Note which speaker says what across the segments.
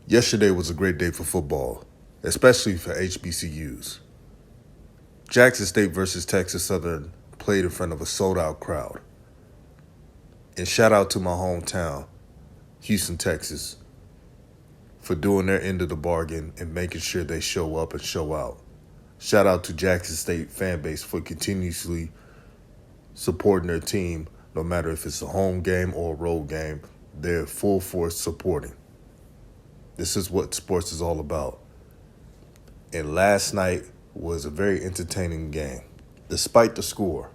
Speaker 1: Yesterday was a great day for football, especially for HBCUs. Jackson State versus Texas Southern played in front of a sold-out crowd. And shout out to my hometown, Houston, Texas, for doing their end of the bargain and making sure they show up and show out. Shout out to Jackson State fan base for continuously supporting their team, no matter if it's a home game or a road game. They're full force supporting. This is what sports is all about. And last night was a very entertaining game. Despite the score,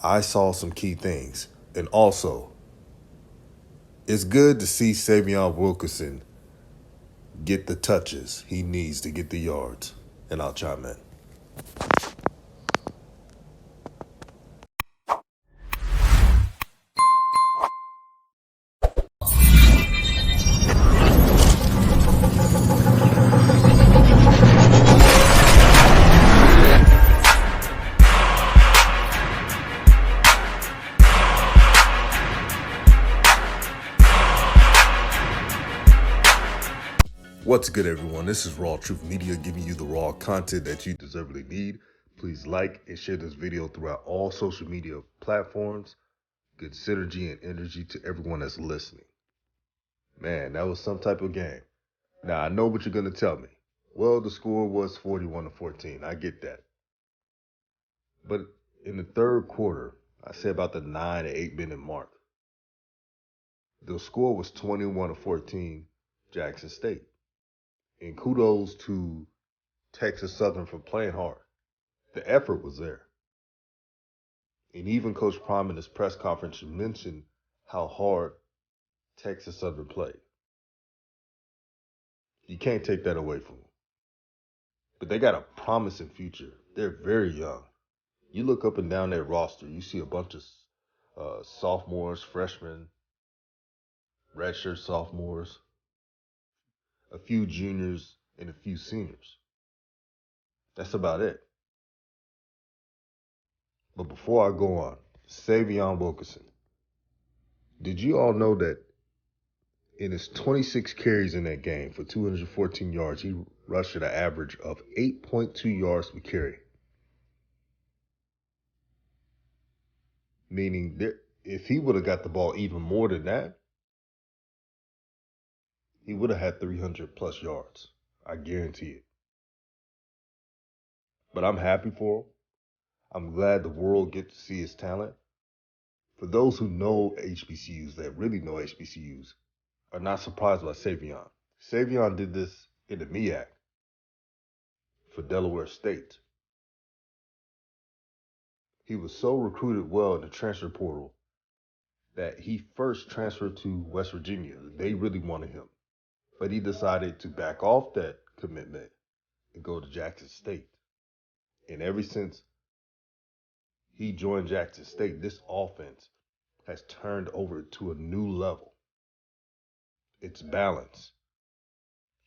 Speaker 1: I saw some key things. And also, it's good to see Sy'Veon Wilkerson get the touches he needs to get the yards. And I'll chime in. What's good, everyone? This is RawTruth Media giving you the raw content that you deservedly need. Please like and share this video throughout all social media platforms. Good synergy and energy to everyone that's listening. Man, that was some type of game. Now, I know what you're going to tell me. Well, the score was 41-14. I get that. But in the third quarter, I say about the 9 to 8 minute mark, the score was 21-14 Jackson State. And kudos to Texas Southern for playing hard. The effort was there. And even Coach Prime in his press conference mentioned how hard Texas Southern played. You can't take that away from them. But they got a promising future. They're very young. You look up and down their roster, you see a bunch of sophomores, freshmen, redshirt sophomores, a few juniors, and a few seniors. That's about it. But before I go on, Sy'Veon Wilkerson. Did you all know that in his 26 carries in that game for 214 yards, he rushed at an average of 8.2 yards per carry? Meaning that if he would have got the ball even more than that, he would have had 300 plus yards. I guarantee it. But I'm happy for him. I'm glad the world gets to see his talent. For those who know HBCUs, that really know HBCUs, are not surprised by Sy'Veon. Sy'Veon did this in the MEAC for Delaware State. He was so recruited well in the transfer portal that he first transferred to West Virginia. They really wanted him. But he decided to back off that commitment and go to Jackson State. And ever since he joined Jackson State, this offense has turned over to a new level. It's balanced.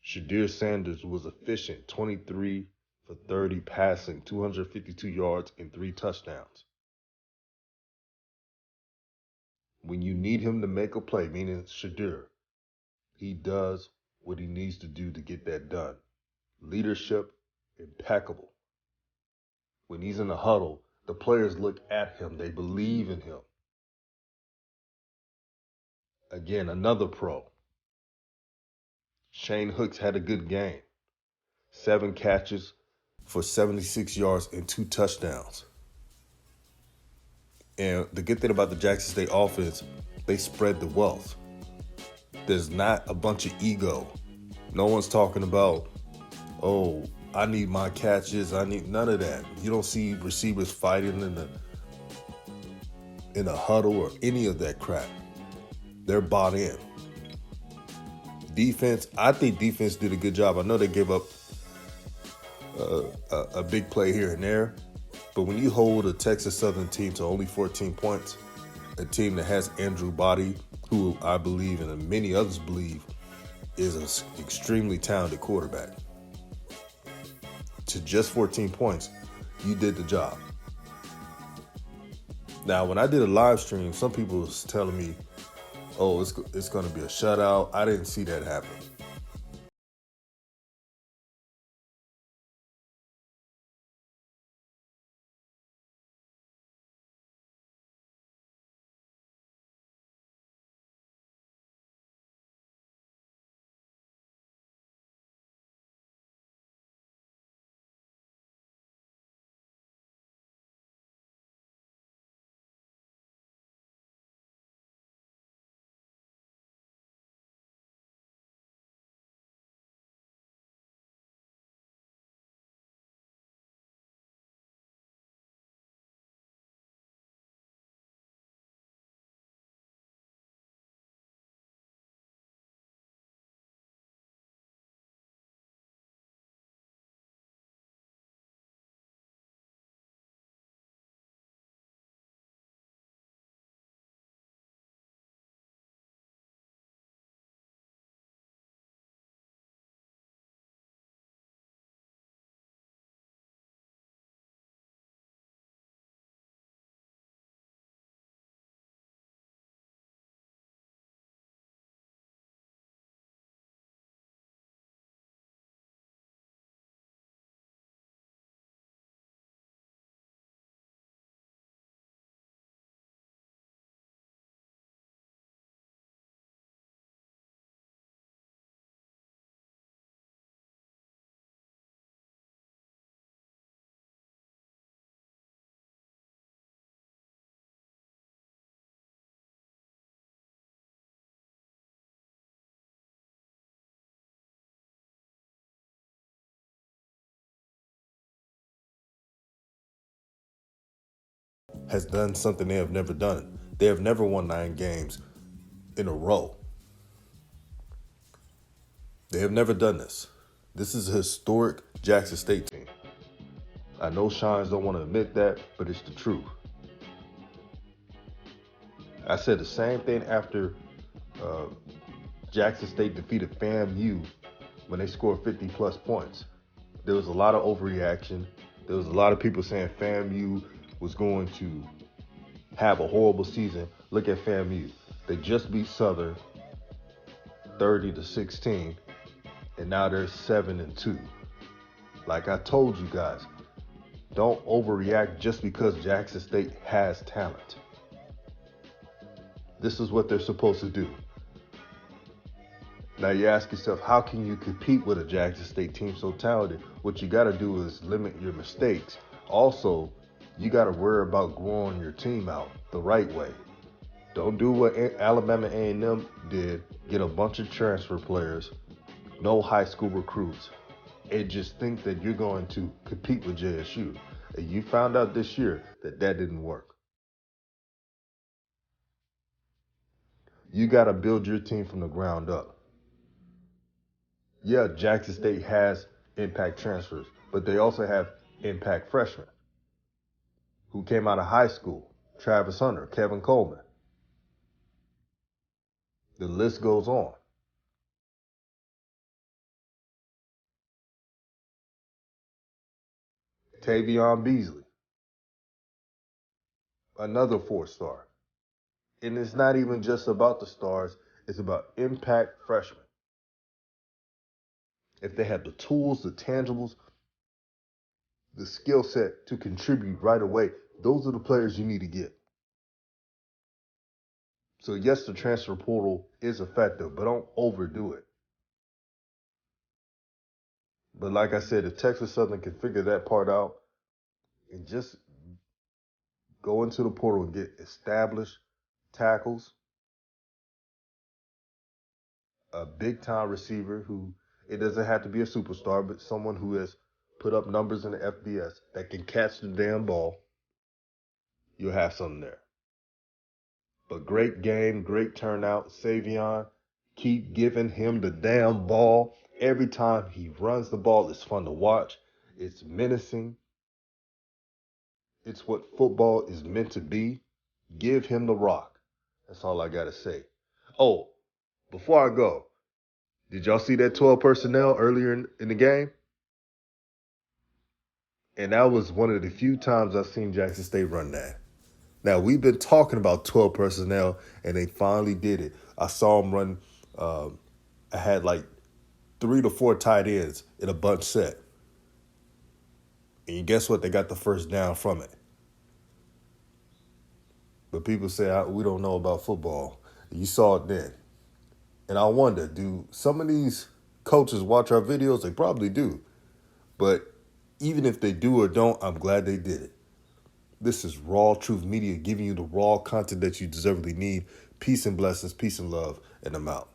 Speaker 1: Shadir Sanders was efficient, 23 for 30 passing, 252 yards, and 3 touchdowns. When you need him to make a play, meaning Shadir, he does what he needs to do to get that done. Leadership, impeccable. When he's in the huddle, the players look at him. They believe in him. Again, another pro. Shane Hooks had a good game. 7 catches for 76 yards and 2 touchdowns. And the good thing about the Jackson State offense, they spread the wealth. There's not a bunch of ego. No one's talking about, oh, I need my catches. I need none of that. You don't see receivers fighting in a huddle or any of that crap. They're bought in. Defense, I think defense did a good job. I know they gave up a big play here and there, but when you hold a Texas Southern team to only 14 points, a team that has Andrew Body, who I believe and many others believe is an extremely talented quarterback, to just 14 points, you did the job. Now, when I did a live stream, some people was telling me, oh, it's going to be a shutout. I didn't see that happen. has done something they have never done. They have never won 9 games in a row. They have never done this. This is a historic Jackson State team. I know Shines don't want to admit that, but it's the truth. I said the same thing after Jackson State defeated FAMU when they scored 50-plus points. There was a lot of overreaction. There was a lot of people saying FAMU was going to have a horrible season. Look at FAMU. They just beat Southern 30-16, and now they're 7-2. Like I told you guys, don't overreact just because Jackson State has talent. This is what they're supposed to do. Now you ask yourself, how can you compete with a Jackson State team so talented? What you got to do is limit your mistakes. Also, you got to worry about growing your team out the right way. Don't do what Alabama A&M did, get a bunch of transfer players, no high school recruits, and just think that you're going to compete with JSU. And you found out this year that didn't work. You got to build your team from the ground up. Yeah, Jackson State has impact transfers, but they also have impact freshmen who came out of high school. Travis Hunter, Kevin Coleman. The list goes on. Sy'Veon Beasley, another 4-star. And it's not even just about the stars, it's about impact freshmen. If they have the tools, the tangibles, the skill set to contribute right away, those are the players you need to get. So yes, the transfer portal is effective, but don't overdo it. But like I said, if Texas Southern can figure that part out and just go into the portal and get established tackles, a big-time receiver who, it doesn't have to be a superstar, but someone who has put up numbers in the FBS that can catch the damn ball, you'll have something there. But great game, great turnout. Sy'Veon, keep giving him the damn ball. Every time he runs the ball, it's fun to watch. It's menacing. It's what football is meant to be. Give him the rock. That's all I got to say. Oh, before I go, did y'all see that 12 personnel earlier in the game? And that was one of the few times I've seen Jackson State run that. Now, we've been talking about 12 personnel, and they finally did it. I saw them run, I had like 3 to 4 tight ends in a bunch set. And guess what? They got the first down from it. But people say, we don't know about football. You saw it then. And I wonder, do some of these coaches watch our videos? They probably do. But even if they do or don't, I'm glad they did it. This is RawTruth Media giving you the raw content that you deservedly need. Peace and blessings, peace and love, and I'm out.